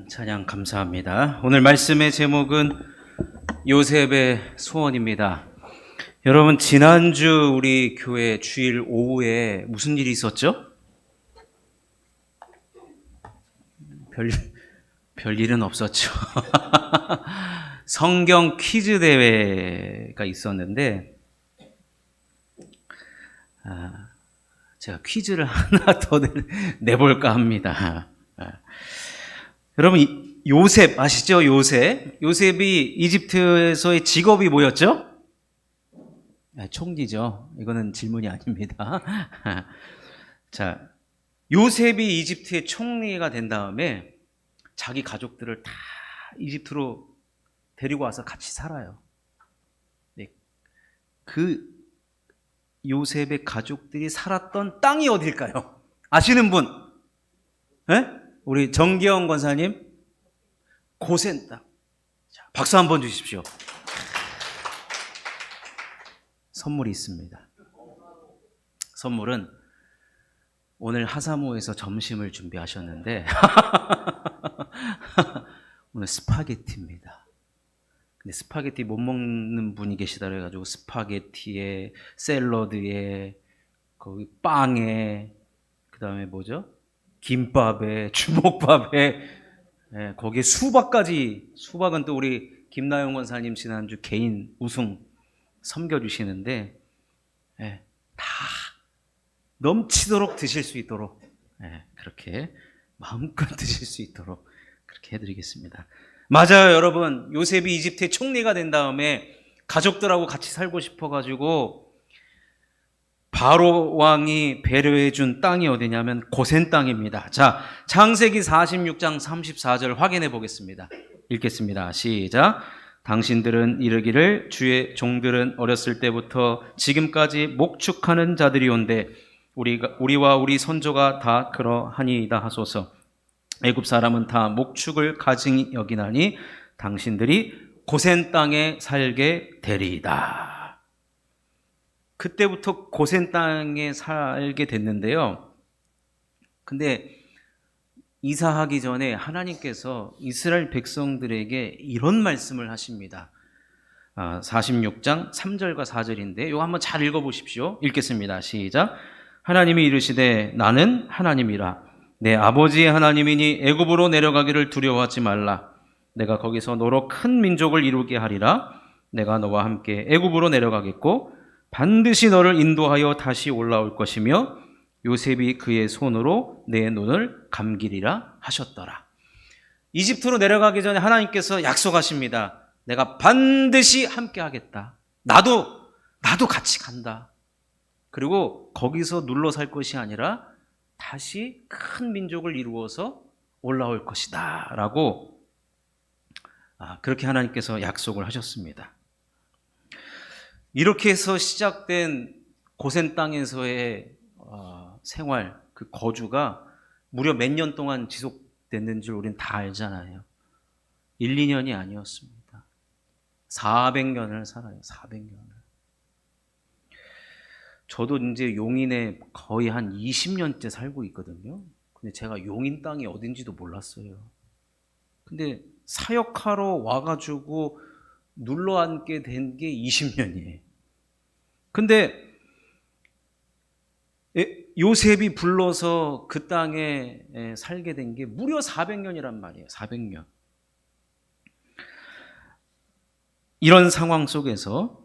찬양 감사합니다. 오늘 말씀의 제목은 요셉의 소원입니다. 여러분, 지난주 우리 교회 주일 오후에 무슨 일이 있었죠? 별일은 없었죠. 성경 퀴즈 대회가 있었는데 제가 퀴즈를 하나 더 내볼까 합니다. 여러분, 요셉 아시죠? 요셉이 이집트에서의 직업이 뭐였죠? 총리죠. 이거는 질문이 아닙니다. 자, 요셉이 이집트의 총리가 된 다음에 자기 가족들을 다 이집트로 데리고 와서 같이 살아요. 네. 그 요셉의 가족들이 살았던 땅이 어딜까요? 아시는 분? 네? 우리 정기영 권사님, 고센 땅. 자, 박수 한번 주십시오. 선물이 있습니다. 선물은 오늘 하사모에서 점심을 준비하셨는데 오늘 스파게티입니다. 근데 스파게티 못 먹는 분이 계시다 그래가지고 스파게티에 샐러드에 거기 빵에 그 다음에 뭐죠? 김밥에 주먹밥에 거기에 수박까지. 수박은 또 우리 김나영 권사님 지난주 개인 우승 섬겨주시는데 다 넘치도록 드실 수 있도록 그렇게 마음껏 드실 수 있도록 그렇게 해드리겠습니다. 맞아요, 여러분. 요셉이 이집트의 총리가 된 다음에 가족들하고 같이 살고 싶어가지고 바로 왕이 배려해 준 땅이 어디냐면 고센 땅입니다. 자, 창세기 46장 34절 확인해 보겠습니다. 읽겠습니다. 시작. 당신들은 이르기를 주의 종들은 어렸을 때부터 지금까지 목축하는 자들이 온데 우리와 우리 선조가 다 그러하니이다 하소서. 애굽 사람은 다 목축을 가증히 여기나니 당신들이 고센 땅에 살게 되리이다. 그때부터 고센 땅에 살게 됐는데요. 근데 이사하기 전에 하나님께서 이스라엘 백성들에게 이런 말씀을 하십니다. 46장 3절과 4절인데 이거 한번 잘 읽어보십시오. 읽겠습니다. 시작. 하나님이 이르시되 나는 하나님이라. 내 아버지의 하나님이니 애굽으로 내려가기를 두려워하지 말라. 내가 거기서 너로 큰 민족을 이루게 하리라. 내가 너와 함께 애굽으로 내려가겠고 반드시 너를 인도하여 다시 올라올 것이며 요셉이 그의 손으로 내 눈을 감기리라 하셨더라. 이집트로 내려가기 전에 하나님께서 약속하십니다. 내가 반드시 함께 하겠다. 나도 같이 간다. 그리고 거기서 눌러 살 것이 아니라 다시 큰 민족을 이루어서 올라올 것이다 라고 그렇게 하나님께서 약속을 하셨습니다. 이렇게 해서 시작된 고센 땅에서의 생활, 그 거주가 무려 몇 년 동안 지속됐는 줄 우린 다 알잖아요. 1, 2년이 아니었습니다. 400년을 살아요. 400년을. 저도 이제 용인에 거의 한 20년째 살고 있거든요. 근데 제가 용인 땅이 어딘지도 몰랐어요. 근데 사역하러 와가지고 눌러앉게 된 게 20년이에요. 근데 요셉이 불러서 그 땅에 살게 된 게 무려 400년이란 말이에요. 400년. 이런 상황 속에서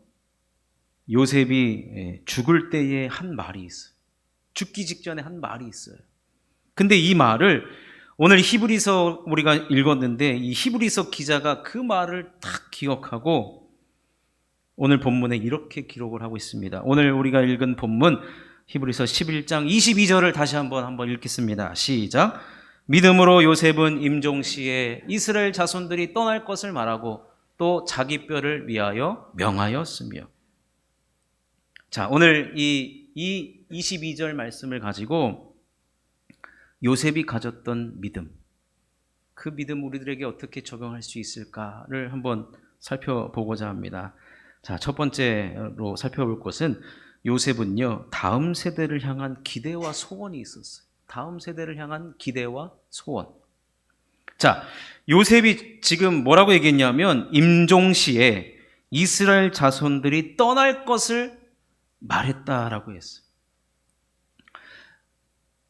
요셉이 죽을 때에 한 말이 있어요. 죽기 직전에 한 말이 있어요. 근데 이 말을 오늘 히브리서 우리가 읽었는데 이 히브리서 기자가 그 말을 딱 기억하고 오늘 본문에 이렇게 기록을 하고 있습니다. 오늘 우리가 읽은 본문 히브리서 11장 22절을 다시 한번 읽겠습니다. 시작. 믿음으로 요셉은 임종시에 이스라엘 자손들이 떠날 것을 말하고 또 자기 뼈를 위하여 명하였으며. 자, 오늘 이 22절 말씀을 가지고 요셉이 가졌던 믿음, 그 믿음 우리들에게 어떻게 적용할 수 있을까를 한번 살펴보고자 합니다. 자, 첫 번째로 살펴볼 것은 요셉은요, 다음 세대를 향한 기대와 소원이 있었어요. 다음 세대를 향한 기대와 소원. 자, 요셉이 지금 뭐라고 얘기했냐면 임종시에 이스라엘 자손들이 떠날 것을 말했다라고 했어요.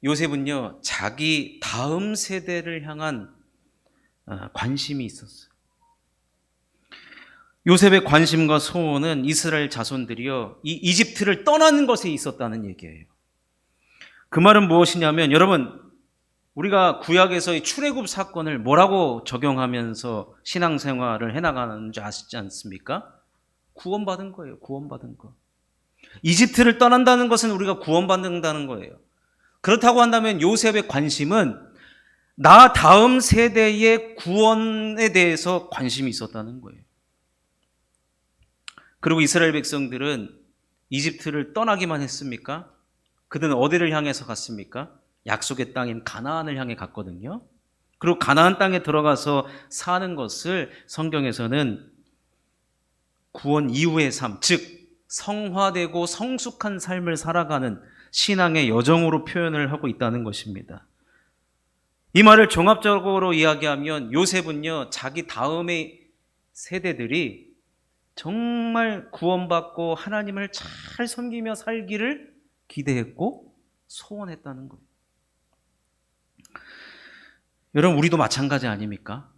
요셉은요, 자기 다음 세대를 향한 관심이 있었어요. 요셉의 관심과 소원은 이스라엘 자손들이요, 이 이집트를 떠나는 것에 있었다는 얘기예요. 그 말은 무엇이냐면, 여러분, 우리가 구약에서의 출애굽 사건을 뭐라고 적용하면서 신앙생활을 해나가는지 아시지 않습니까? 구원받은 거예요. 구원받은 거. 이집트를 떠난다는 것은 우리가 구원받는다는 거예요. 그렇다고 한다면 요셉의 관심은 나 다음 세대의 구원에 대해서 관심이 있었다는 거예요. 그리고 이스라엘 백성들은 이집트를 떠나기만 했습니까? 그들은 어디를 향해서 갔습니까? 약속의 땅인 가나안을 향해 갔거든요. 그리고 가나안 땅에 들어가서 사는 것을 성경에서는 구원 이후의 삶, 즉 성화되고 성숙한 삶을 살아가는 신앙의 여정으로 표현을 하고 있다는 것입니다. 이 말을 종합적으로 이야기하면 요셉은요, 자기 다음의 세대들이 정말 구원받고 하나님을 잘 섬기며 살기를 기대했고 소원했다는 거예요. 여러분, 우리도 마찬가지 아닙니까?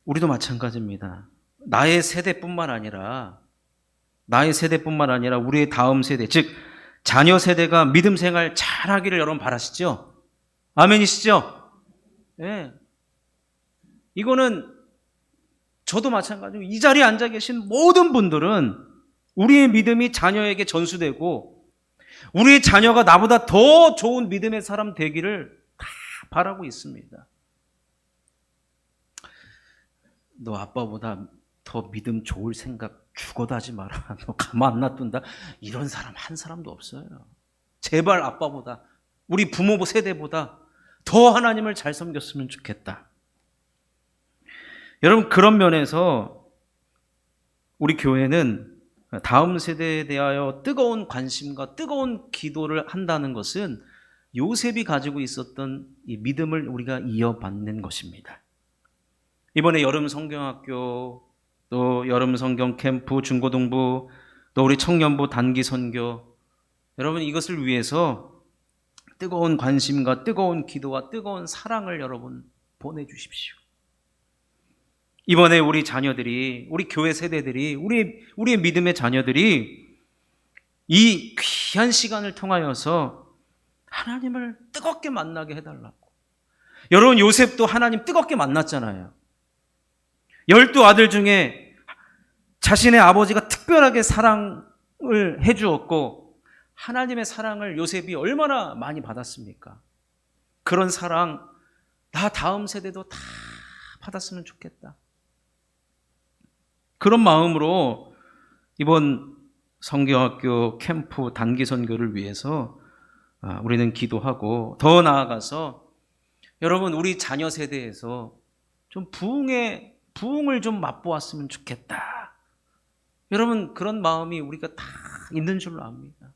우리도 마찬가지입니다. 나의 세대뿐만 아니라 우리의 다음 세대, 즉 자녀 세대가 믿음 생활 잘하기를 여러분 바라시죠? 아멘이시죠? 네. 이거는 저도 마찬가지고 이 자리에 앉아 계신 모든 분들은 우리의 믿음이 자녀에게 전수되고 우리의 자녀가 나보다 더 좋은 믿음의 사람 되기를 다 바라고 있습니다. 너 아빠보다 더 믿음 좋을 생각 죽어도 하지 마라. 너 가만 안 놔둔다. 이런 사람 한 사람도 없어요. 제발 아빠보다, 우리 부모 세대보다 더 하나님을 잘 섬겼으면 좋겠다. 여러분, 그런 면에서 우리 교회는 다음 세대에 대하여 뜨거운 관심과 뜨거운 기도를 한다는 것은 요셉이 가지고 있었던 이 믿음을 우리가 이어받는 것입니다. 이번에 여름 성경학교, 또 여름 성경 캠프, 중고등부, 또 우리 청년부 단기 선교, 여러분 이것을 위해서 뜨거운 관심과 뜨거운 기도와 뜨거운 사랑을 여러분 보내주십시오. 이번에 우리 자녀들이, 우리 교회 세대들이, 우리의 믿음의 자녀들이 이 귀한 시간을 통하여서 하나님을 뜨겁게 만나게 해달라고. 여러분, 요셉도 하나님 뜨겁게 만났잖아요. 12아들 중에 자신의 아버지가 특별하게 사랑을 해주었고 하나님의 사랑을 요셉이 얼마나 많이 받았습니까? 그런 사랑 나 다음 세대도 다 받았으면 좋겠다. 그런 마음으로 이번 성경학교 캠프 단기 선교를 위해서 우리는 기도하고, 더 나아가서 여러분 우리 자녀 세대에서 좀 부흥을 좀 맛보았으면 좋겠다. 여러분 그런 마음이 우리가 다 있는 줄로 압니다.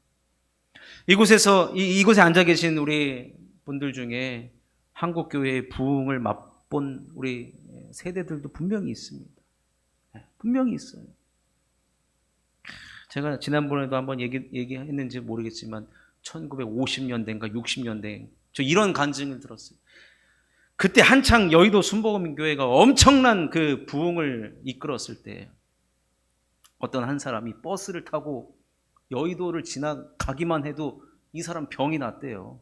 이곳에 앉아 계신 우리 분들 중에 한국교회의 부흥을 맛본 우리 세대들도 분명히 있습니다. 분명히 있어요. 제가 지난번에도 한번 얘기했는지 모르겠지만 1950년대인가 60년대 저 이런 간증을 들었어요. 그때 한창 여의도 순복음교회가 엄청난 그 부흥을 이끌었을 때 어떤 한 사람이 버스를 타고 여의도를 지나가기만 해도 이 사람 병이 났대요.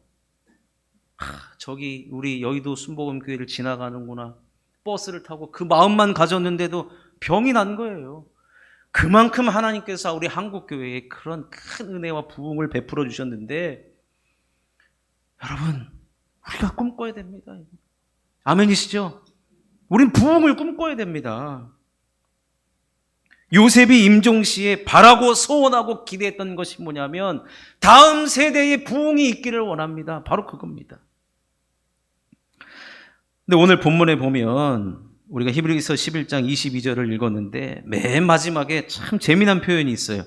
저기 우리 여의도 순복음교회를 지나가는구나. 버스를 타고 그 마음만 가졌는데도 병이 난 거예요. 그만큼 하나님께서 우리 한국교회에 그런 큰 은혜와 부흥을 베풀어 주셨는데 여러분 우리가 꿈꿔야 됩니다. 아멘이시죠? 우린 부흥을 꿈꿔야 됩니다. 요셉이 임종시에 바라고 소원하고 기대했던 것이 뭐냐면 다음 세대의 부흥이 있기를 원합니다. 바로 그겁니다. 근데 오늘 본문에 보면 우리가 히브리서 11장 22절을 읽었는데 맨 마지막에 참 재미난 표현이 있어요.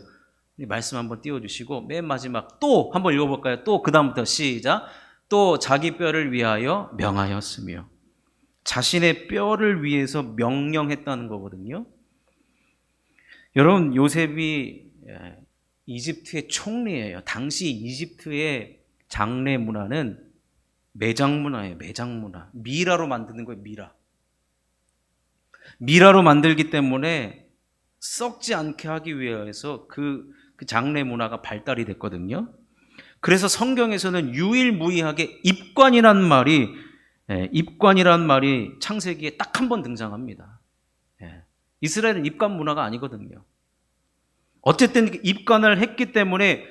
말씀 한번 띄워주시고 맨 마지막 또 한번 읽어볼까요? 또 그 다음부터 시작. 또 자기 뼈를 위하여 명하였으며. 자신의 뼈를 위해서 명령했다는 거거든요. 여러분, 요셉이 이집트의 총리예요. 당시 이집트의 장례 문화는 매장 문화예요. 매장 문화. 미라로 만드는 거예요. 미라로 만들기 때문에 썩지 않게 하기 위해서 그 장례 문화가 발달이 됐거든요. 그래서 성경에서는 유일무이하게 입관이란 말이 창세기에 딱 한 번 등장합니다. 이스라엘은 입관 문화가 아니거든요. 어쨌든 입관을 했기 때문에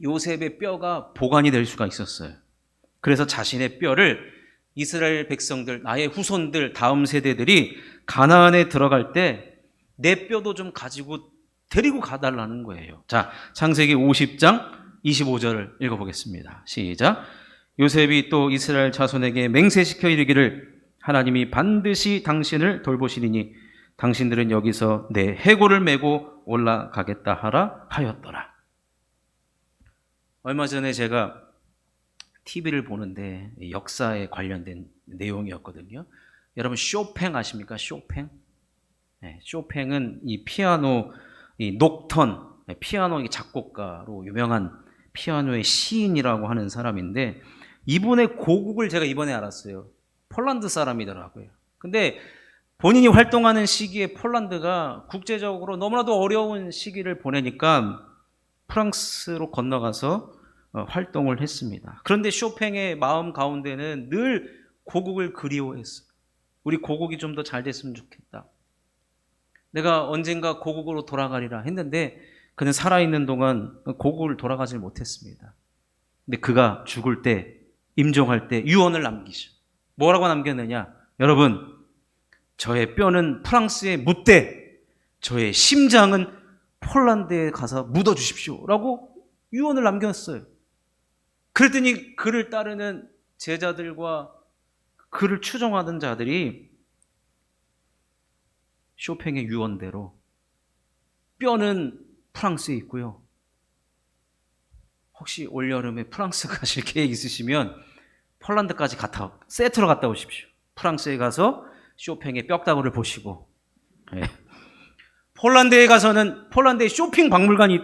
요셉의 뼈가 보관이 될 수가 있었어요. 그래서 자신의 뼈를 이스라엘 백성들, 나의 후손들, 다음 세대들이 가나안에 들어갈 때 내 뼈도 좀 가지고 데리고 가달라는 거예요. 자, 창세기 50장 25절을 읽어보겠습니다. 시작. 요셉이 또 이스라엘 자손에게 맹세시켜 이르기를 하나님이 반드시 당신을 돌보시리니 당신들은 여기서 내 해골을 메고 올라가겠다 하라 하였더라. 얼마 전에 제가 TV를 보는데 역사에 관련된 내용이었거든요. 여러분 쇼팽 아십니까? 쇼팽? 네, 쇼팽은 이 피아노, 이 녹턴, 피아노 작곡가로 유명한 피아노의 시인이라고 하는 사람인데 이분의 고국을 제가 이번에 알았어요. 폴란드 사람이더라고요. 근데 본인이 활동하는 시기에 폴란드가 국제적으로 너무나도 어려운 시기를 보내니까 프랑스로 건너가서 활동을 했습니다. 그런데 쇼팽의 마음 가운데는 늘 고국을 그리워했어요. 우리 고국이 좀 더 잘 됐으면 좋겠다. 내가 언젠가 고국으로 돌아가리라 했는데 그는 살아있는 동안 고국을 돌아가질 못했습니다. 근데 그가 죽을 때, 임종할 때 유언을 남기죠. 뭐라고 남겼느냐? 여러분, 저의 뼈는 프랑스에 묻되 저의 심장은 폴란드에 가서 묻어주십시오 라고 유언을 남겼어요. 그랬더니 그를 따르는 제자들과 그를 추종하던 자들이 쇼팽의 유언대로 뼈는 프랑스에 있고요. 혹시 올여름에 프랑스 가실 계획 있으시면 폴란드까지 세트로 갔다 오십시오. 프랑스에 가서 쇼팽의 뼈다구를 보시고, 폴란드에 가서는 폴란드에 쇼핑 박물관이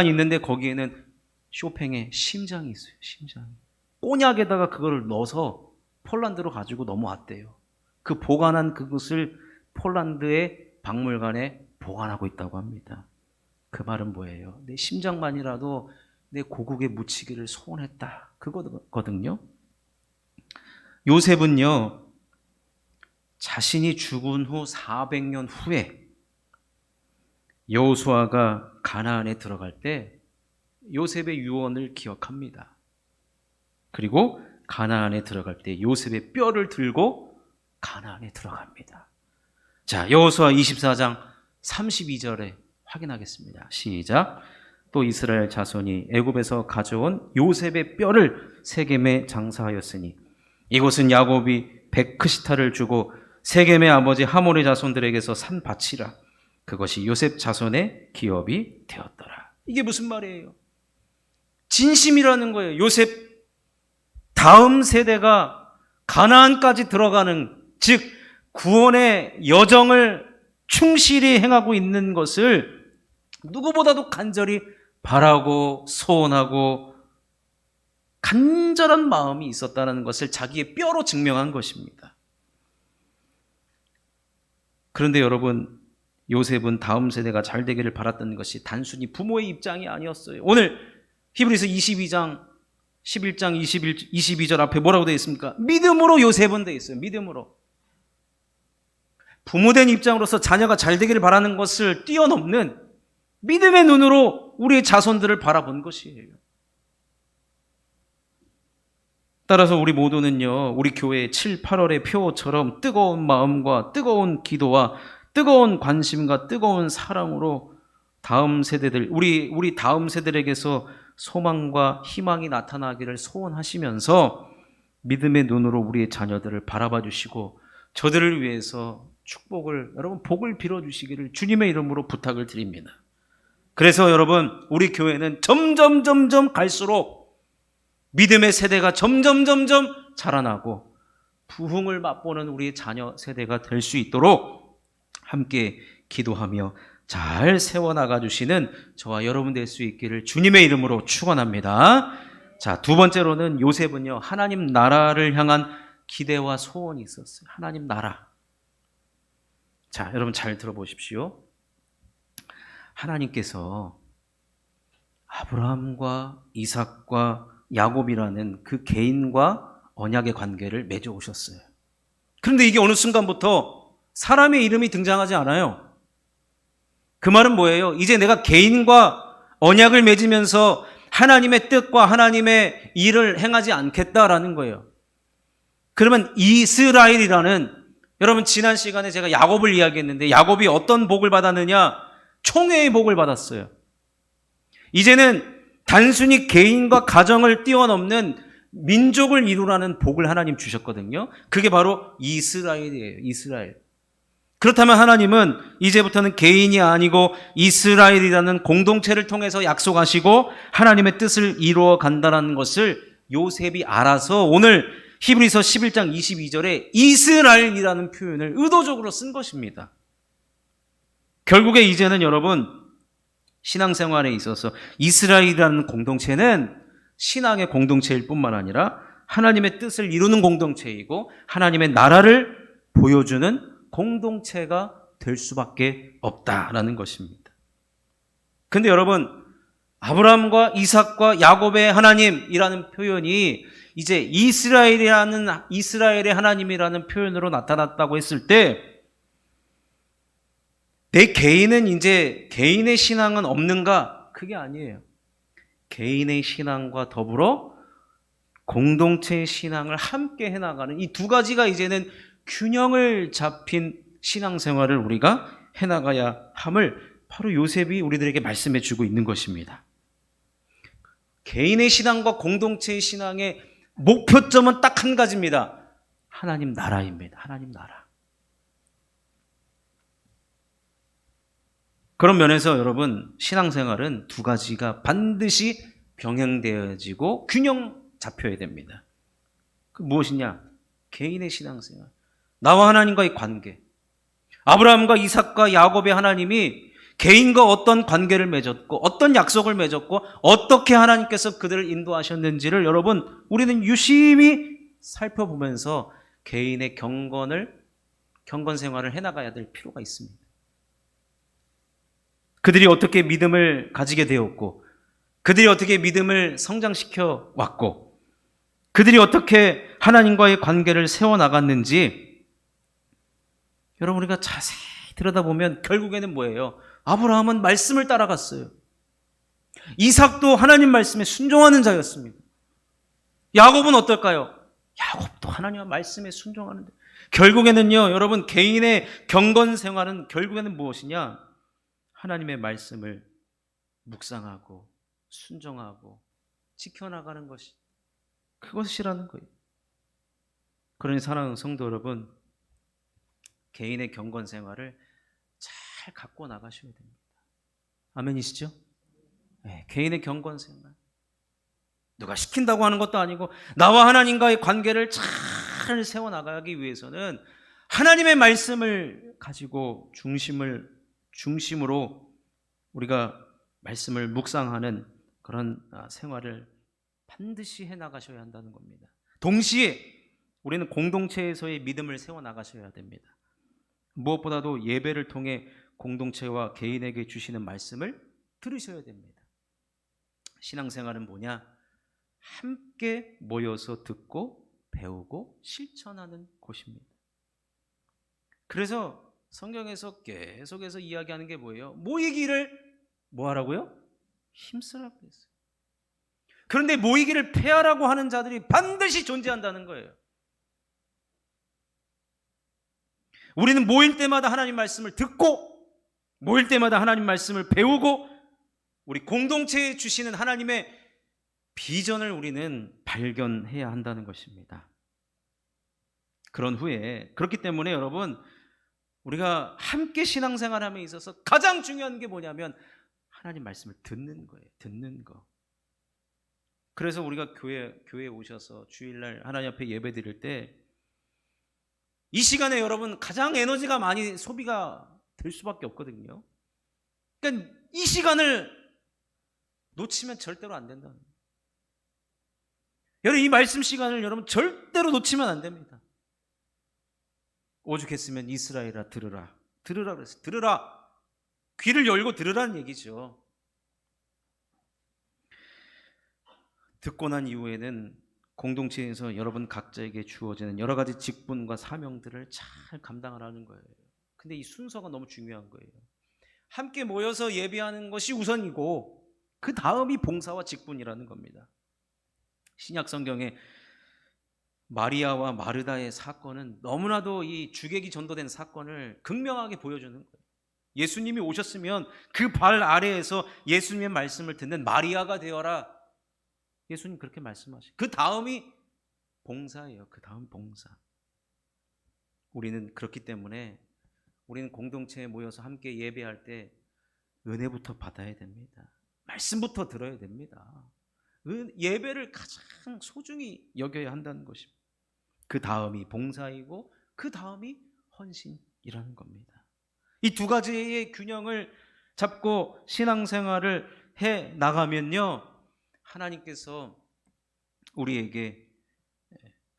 있는데 거기에는 쇼팽의 심장이 있어요. 심장이. 꼬냑에다가 그거를 넣어서 폴란드로 가지고 넘어왔대요. 그 보관한 그것을 폴란드의 박물관에 보관하고 있다고 합니다. 그 말은 뭐예요? 내 심장만이라도 내 고국에 묻히기를 소원했다. 그거거든요. 요셉은요, 자신이 죽은 후 400년 후에 여호수아가 가나안에 들어갈 때 요셉의 유언을 기억합니다. 그리고 가나안에 들어갈 때 요셉의 뼈를 들고 가나안에 들어갑니다. 자, 여호수아 24장 32절에 확인하겠습니다. 시작. 또 이스라엘 자손이 애굽에서 가져온 요셉의 뼈를 세겜에 장사하였으니 이곳은 야곱이 베크시타를 주고 세겜의 아버지 하몰의 자손들에게서 산 밭이라. 그것이 요셉 자손의 기업이 되었더라. 이게 무슨 말이에요? 진심이라는 거예요. 요셉 다음 세대가 가나안까지 들어가는, 즉 구원의 여정을 충실히 행하고 있는 것을 누구보다도 간절히 바라고 소원하고 간절한 마음이 있었다는 것을 자기의 뼈로 증명한 것입니다. 그런데 여러분, 요셉은 다음 세대가 잘 되기를 바랐던 것이 단순히 부모의 입장이 아니었어요. 오늘 히브리서 22장 11장 22절 앞에 뭐라고 되어 있습니까? 믿음으로 요셉은 되어 있어요. 믿음으로. 부모된 입장으로서 자녀가 잘 되기를 바라는 것을 뛰어넘는 믿음의 눈으로 우리의 자손들을 바라본 것이에요. 따라서 우리 모두는요, 우리 교회의 7, 8월의 표처럼 뜨거운 마음과 뜨거운 기도와 뜨거운 관심과 뜨거운 사랑으로 다음 세대들, 우리 다음 세대에게서 소망과 희망이 나타나기를 소원하시면서 믿음의 눈으로 우리의 자녀들을 바라봐 주시고 저들을 위해서 축복을, 여러분 복을 빌어 주시기를 주님의 이름으로 부탁을 드립니다. 그래서 여러분, 우리 교회는 점점 갈수록 믿음의 세대가 점점 자라나고 부흥을 맛보는 우리 자녀 세대가 될 수 있도록 함께 기도하며 잘 세워나가 주시는 저와 여러분 될 수 있기를 주님의 이름으로 축원합니다. 자, 두 번째로는 요셉은요, 하나님 나라를 향한 기대와 소원이 있었어요. 하나님 나라. 자, 여러분 잘 들어보십시오. 하나님께서 아브라함과 이삭과 야곱이라는 그 개인과 언약의 관계를 맺어 오셨어요. 그런데 이게 어느 순간부터 사람의 이름이 등장하지 않아요. 그 말은 뭐예요? 이제 내가 개인과 언약을 맺으면서 하나님의 뜻과 하나님의 일을 행하지 않겠다라는 거예요. 그러면 이스라엘이라는, 여러분 지난 시간에 제가 야곱을 이야기했는데 야곱이 어떤 복을 받았느냐? 총회의 복을 받았어요. 이제는 단순히 개인과 가정을 뛰어넘는 민족을 이루라는 복을 하나님 주셨거든요. 그게 바로 이스라엘이에요. 이스라엘. 그렇다면 하나님은 이제부터는 개인이 아니고 이스라엘이라는 공동체를 통해서 약속하시고 하나님의 뜻을 이루어 간다는 것을 요셉이 알아서 오늘 히브리서 11장 22절에 이스라엘이라는 표현을 의도적으로 쓴 것입니다. 결국에 이제는 여러분 신앙생활에 있어서 이스라엘이라는 공동체는 신앙의 공동체일 뿐만 아니라 하나님의 뜻을 이루는 공동체이고 하나님의 나라를 보여주는 공동체가 될 수밖에 없다라는 것입니다. 근데 여러분, 아브라함과 이삭과 야곱의 하나님이라는 표현이 이제 이스라엘의 하나님이라는 표현으로 나타났다고 했을 때 내 개인은 이제 개인의 신앙은 없는가? 그게 아니에요. 개인의 신앙과 더불어 공동체의 신앙을 함께 해나가는 이 두 가지가 이제는 균형을 잡힌 신앙생활을 우리가 해나가야 함을 바로 요셉이 우리들에게 말씀해 주고 있는 것입니다. 개인의 신앙과 공동체의 신앙의 목표점은 딱 한 가지입니다. 하나님 나라입니다. 하나님 나라. 그런 면에서 여러분 신앙생활은 두 가지가 반드시 병행되어지고 균형 잡혀야 됩니다. 그 무엇이냐? 개인의 신앙생활. 나와 하나님과의 관계. 아브라함과 이삭과 야곱의 하나님이 개인과 어떤 관계를 맺었고 어떤 약속을 맺었고 어떻게 하나님께서 그들을 인도하셨는지를 여러분 우리는 유심히 살펴보면서 개인의 경건 생활을 해나가야 될 필요가 있습니다. 그들이 어떻게 믿음을 가지게 되었고 그들이 어떻게 믿음을 성장시켜 왔고 그들이 어떻게 하나님과의 관계를 세워나갔는지 여러분 우리가 자세히 들여다보면 결국에는 뭐예요? 아브라함은 말씀을 따라갔어요. 이삭도 하나님 말씀에 순종하는 자였습니다. 야곱은 어떨까요? 야곱도 하나님의 말씀에 순종하는데 결국에는요 여러분 개인의 경건 생활은 결국에는 무엇이냐? 하나님의 말씀을 묵상하고 순종하고 지켜나가는 것이 그것이라는 거예요. 그러니 사랑하는 성도 여러분 개인의 경건 생활을 잘 갖고 나가셔야 됩니다. 아멘이시죠? 네, 개인의 경건 생활. 누가 시킨다고 하는 것도 아니고 나와 하나님과의 관계를 잘 세워나가기 위해서는 하나님의 말씀을 가지고 중심으로 우리가 말씀을 묵상하는 그런 생활을 반드시 해나가셔야 한다는 겁니다. 동시에 우리는 공동체에서의 믿음을 세워나가셔야 됩니다. 무엇보다도 예배를 통해 공동체와 개인에게 주시는 말씀을 들으셔야 됩니다. 신앙생활은 뭐냐? 함께 모여서 듣고 배우고 실천하는 곳입니다. 그래서 성경에서 계속해서 이야기하는 게 뭐예요? 모이기를 뭐하라고요? 힘쓰라고 했어요. 그런데 모이기를 폐하라고 하는 자들이 반드시 존재한다는 거예요. 우리는 모일 때마다 하나님 말씀을 듣고 모일 때마다 하나님 말씀을 배우고 우리 공동체에 주시는 하나님의 비전을 우리는 발견해야 한다는 것입니다. 그런 후에 그렇기 때문에 여러분 우리가 함께 신앙생활함에 있어서 가장 중요한 게 뭐냐면 하나님 말씀을 듣는 거예요. 듣는 거. 그래서 우리가 교회에 오셔서 주일날 하나님 앞에 예배 드릴 때 이 시간에 여러분 가장 에너지가 많이 소비가 될 수밖에 없거든요. 그러니까 이 시간을 놓치면 절대로 안 된다. 여러분 이 말씀 시간을 여러분 절대로 놓치면 안 됩니다. 오죽했으면 이스라엘아 들으라. 들으라 그랬어요. 들으라. 귀를 열고 들으라는 얘기죠. 듣고 난 이후에는 공동체에서 여러분 각자에게 주어지는 여러 가지 직분과 사명들을 잘 감당하라는 거예요. 근데 이 순서가 너무 중요한 거예요. 함께 모여서 예배하는 것이 우선이고 그 다음이 봉사와 직분이라는 겁니다. 신약 성경에 마리아와 마르다의 사건은 너무나도 이 주객이 전도된 사건을 극명하게 보여주는 거예요. 예수님이 오셨으면 그 발 아래에서 예수님의 말씀을 듣는 마리아가 되어라. 예수님 그렇게 말씀하시고 그 다음이 봉사예요. 그 다음 봉사. 우리는 그렇기 때문에 우리는 공동체에 모여서 함께 예배할 때 은혜부터 받아야 됩니다. 말씀부터 들어야 됩니다. 예배를 가장 소중히 여겨야 한다는 것입니다. 그 다음이 봉사이고 그 다음이 헌신이라는 겁니다. 이 두 가지의 균형을 잡고 신앙생활을 해 나가면요, 하나님께서 우리에게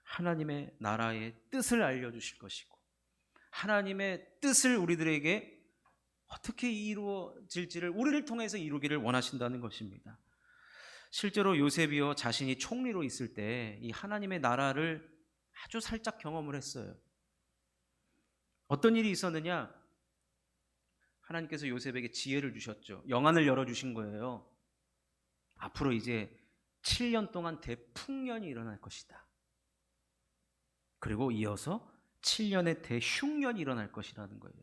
하나님의 나라의 뜻을 알려주실 것이고 하나님의 뜻을 우리들에게 어떻게 이루어질지를 우리를 통해서 이루기를 원하신다는 것입니다. 실제로 요셉이요 자신이 총리로 있을 때 이 하나님의 나라를 아주 살짝 경험을 했어요. 어떤 일이 있었느냐? 하나님께서 요셉에게 지혜를 주셨죠. 영안을 열어주신 거예요. 앞으로 이제 7년 동안 대풍년이 일어날 것이다. 그리고 이어서 7년의 대흉년이 일어날 것이라는 거예요.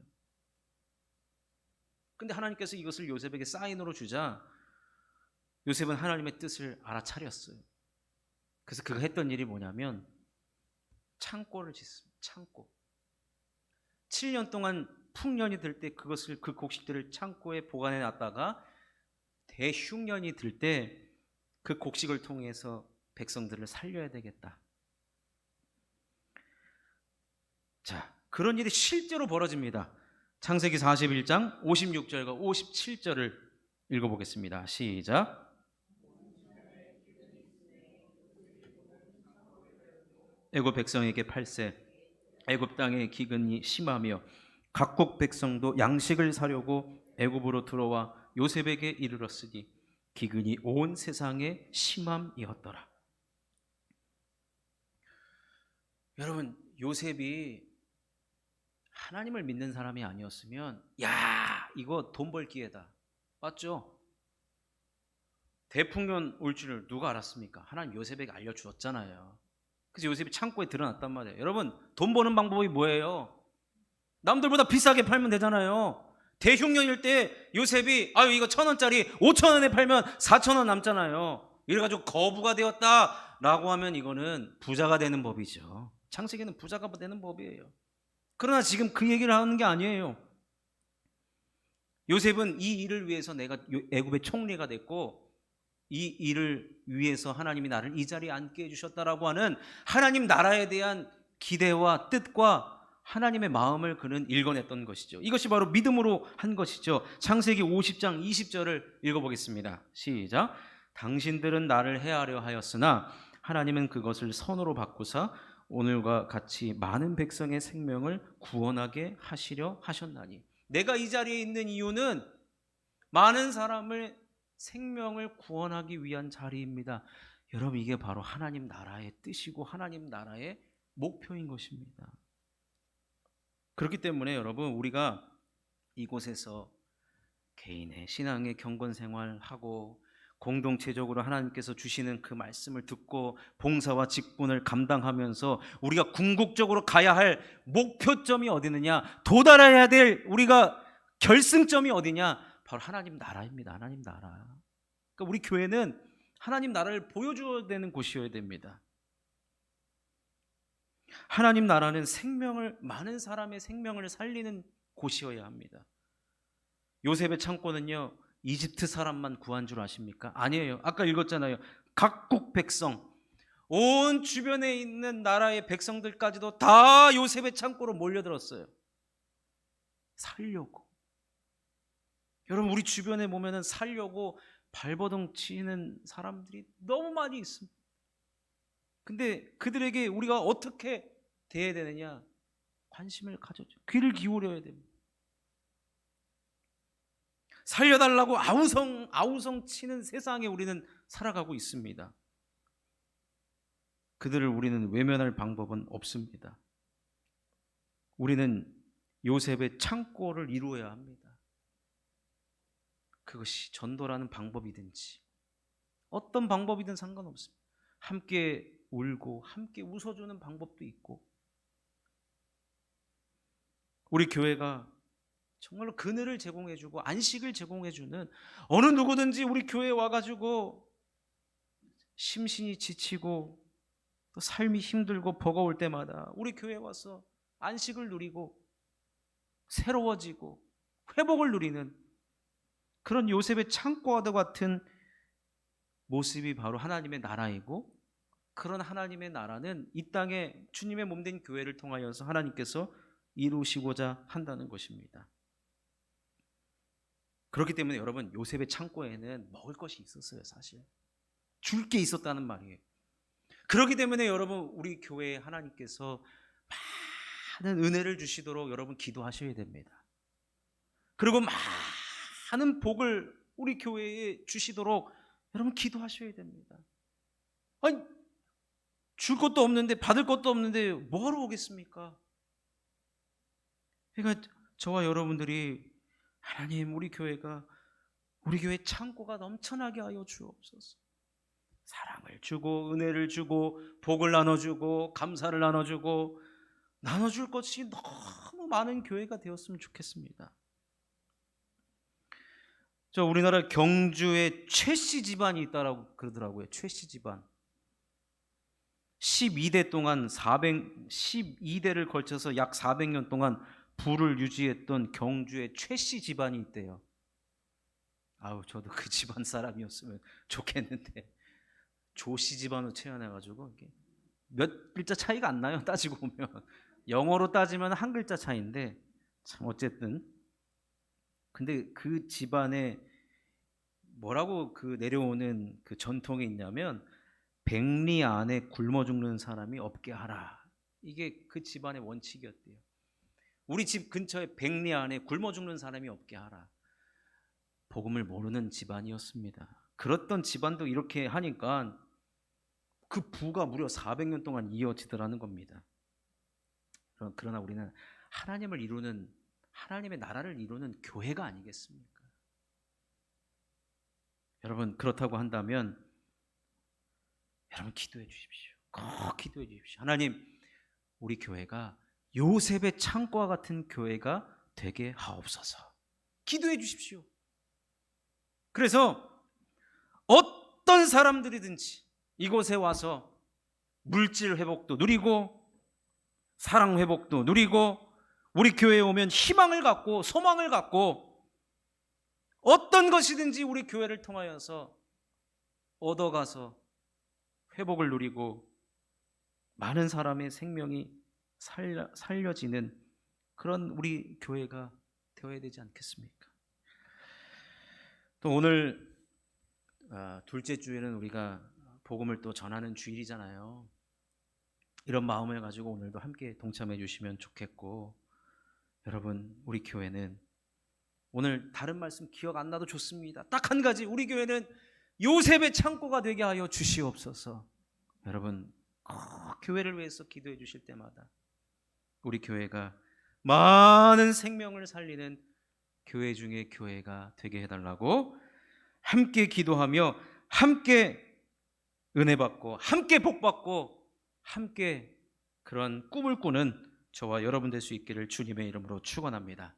근데 하나님께서 이것을 요셉에게 사인으로 주자 요셉은 하나님의 뜻을 알아차렸어요. 그래서 그가 했던 일이 뭐냐면 창고를 짓습니다. 창고. 7년 동안 풍년이 들 때 그것을 그 곡식들을 창고에 보관해 놨다가 대흉년이 들 때 그 곡식을 통해서 백성들을 살려야 되겠다. 자, 그런 일이 실제로 벌어집니다. 창세기 41장 56절과 57절을 읽어보겠습니다. 시작. 애굽 백성에게 팔세 애굽 땅에 기근이 심하며 각국 백성도 양식을 사려고 애굽으로 들어와 요셉에게 이르렀으니 기근이 온 세상에 심함이었더라. 여러분, 요셉이 하나님을 믿는 사람이 아니었으면 야, 이거 돈 벌 기회다. 맞죠? 대풍년 올 줄을 누가 알았습니까? 하나님 요셉에게 알려주었잖아요. 그래서 요셉이 창고에 드러났단 말이에요. 여러분, 돈 버는 방법이 뭐예요? 남들보다 비싸게 팔면 되잖아요. 대흉년일 때 요셉이 아유 이거 1,000원짜리 5,000원에 팔면 4,000원 남잖아요. 이래가지고 거부가 되었다라고 하면 이거는 부자가 되는 법이죠. 창세기는 부자가 되는 법이에요. 그러나 지금 그 얘기를 하는 게 아니에요. 요셉은 이 일을 위해서 내가 애굽의 총리가 됐고 이 일을 위해서 하나님이 나를 이 자리에 앉게 해주셨다라고 하는 하나님 나라에 대한 기대와 뜻과 하나님의 마음을 그는 읽어냈던 것이죠. 이것이 바로 믿음으로 한 것이죠. 창세기 50장 20절을 읽어보겠습니다. 시작. 당신들은 나를 해하려 하였으나 하나님은 그것을 선으로 바꾸사 오늘과 같이 많은 백성의 생명을 구원하게 하시려 하셨나니. 내가 이 자리에 있는 이유는 많은 사람을 생명을 구원하기 위한 자리입니다. 여러분, 이게 바로 하나님 나라의 뜻이고 하나님 나라의 목표인 것입니다. 그렇기 때문에 여러분, 우리가 이곳에서 개인의 신앙의 경건 생활하고 공동체적으로 하나님께서 주시는 그 말씀을 듣고 봉사와 직분을 감당하면서 우리가 궁극적으로 가야 할 목표점이 어디느냐, 도달해야 될 우리가 결승점이 어디냐, 바로 하나님 나라입니다. 하나님 나라. 그러니까 우리 교회는 하나님 나라를 보여줘야 되는 곳이어야 됩니다. 하나님 나라는 많은 사람의 생명을 살리는 곳이어야 합니다. 요셉의 창고는요 이집트 사람만 구한 줄 아십니까? 아니에요. 아까 읽었잖아요. 각국 백성, 온 주변에 있는 나라의 백성들까지도 다 요셉의 창고로 몰려들었어요. 살려고. 여러분, 우리 주변에 보면은 살려고 발버둥 치는 사람들이 너무 많이 있습니다. 근데 그들에게 우리가 어떻게 대해야 되느냐? 관심을 가져줘. 귀를 기울여야 됩니다. 살려달라고 아우성 치는 세상에 우리는 살아가고 있습니다. 그들을 우리는 외면할 방법은 없습니다. 우리는 요셉의 창고를 이루어야 합니다. 그것이 전도라는 방법이든지 어떤 방법이든 상관없습니다. 함께 울고 함께 웃어주는 방법도 있고, 우리 교회가 정말로 그늘을 제공해주고 안식을 제공해주는, 어느 누구든지 우리 교회에 와가지고 심신이 지치고 또 삶이 힘들고 버거울 때마다 우리 교회에 와서 안식을 누리고 새로워지고 회복을 누리는 그런 요셉의 창고와 같은 모습이 바로 하나님의 나라이고, 그런 하나님의 나라는 이 땅에 주님의 몸된 교회를 통하여서 하나님께서 이루시고자 한다는 것입니다. 그렇기 때문에 여러분, 요셉의 창고에는 먹을 것이 있었어요. 사실 줄 게 있었다는 말이에요. 그렇기 때문에 여러분, 우리 교회에 하나님께서 많은 은혜를 주시도록 여러분 기도하셔야 됩니다. 그리고 많은 복을 우리 교회에 주시도록 여러분 기도하셔야 됩니다. 아니, 줄 것도 없는데 받을 것도 없는데 뭐하러 오겠습니까? 그러니까 저와 여러분들이 하나님, 우리 교회 창고가 넘쳐나게 하여 주옵소서. 사랑을 주고 은혜를 주고 복을 나눠주고 감사를 나눠주고 나눠줄 것이 너무 많은 교회가 되었으면 좋겠습니다. 저 우리나라 경주에 최씨 집안이 있다라고 그러더라고요. 최씨 집안. 12대 동안 12대를 걸쳐서 약 400년 동안 부를 유지했던 경주의 최씨 집안이 있대요. 아우, 저도 그 집안 사람이었으면 좋겠는데 조씨 집안으로 태어나가지고 몇 글자 차이가 안 나요. 따지고 보면 영어로 따지면 한 글자 차이인데, 참 어쨌든 근데 그 집안에 뭐라고 그 내려오는 그 전통이 있냐면, 백리 안에 굶어 죽는 사람이 없게 하라. 이게 그 집안의 원칙이었대요. 우리 집 근처에 백리 안에 굶어 죽는 사람이 없게 하라. 복음을 모르는 집안이었습니다. 그렇던 집안도 이렇게 하니까 그 부가 무려 400년 동안 이어지더라는 겁니다. 그러나 우리는 하나님을 이루는, 하나님의 나라를 이루는 교회가 아니겠습니까? 여러분, 그렇다고 한다면 여러분 기도해 주십시오. 꼭 기도해 주십시오. 하나님, 우리 교회가 요셉의 창고와 같은 교회가 되게 하옵소서. 기도해 주십시오. 그래서 어떤 사람들이든지 이곳에 와서 물질 회복도 누리고 사랑 회복도 누리고, 우리 교회에 오면 희망을 갖고 소망을 갖고 어떤 것이든지 우리 교회를 통하여서 얻어가서 회복을 누리고 많은 사람의 생명이 살려지는 그런 우리 교회가 되어야 되지 않겠습니까? 또 오늘 둘째 주에는 우리가 복음을 또 전하는 주일이잖아요. 이런 마음을 가지고 오늘도 함께 동참해 주시면 좋겠고, 여러분, 우리 교회는 오늘 다른 말씀 기억 안 나도 좋습니다. 딱 한 가지, 우리 교회는 요셉의 창고가 되게 하여 주시옵소서. 여러분, 교회를 위해서 기도해 주실 때마다 우리 교회가 많은 생명을 살리는 교회 중에 교회가 되게 해달라고 함께 기도하며 함께 은혜 받고 함께 복 받고 함께 그런 꿈을 꾸는 저와 여러분 될 수 있기를 주님의 이름으로 축원합니다.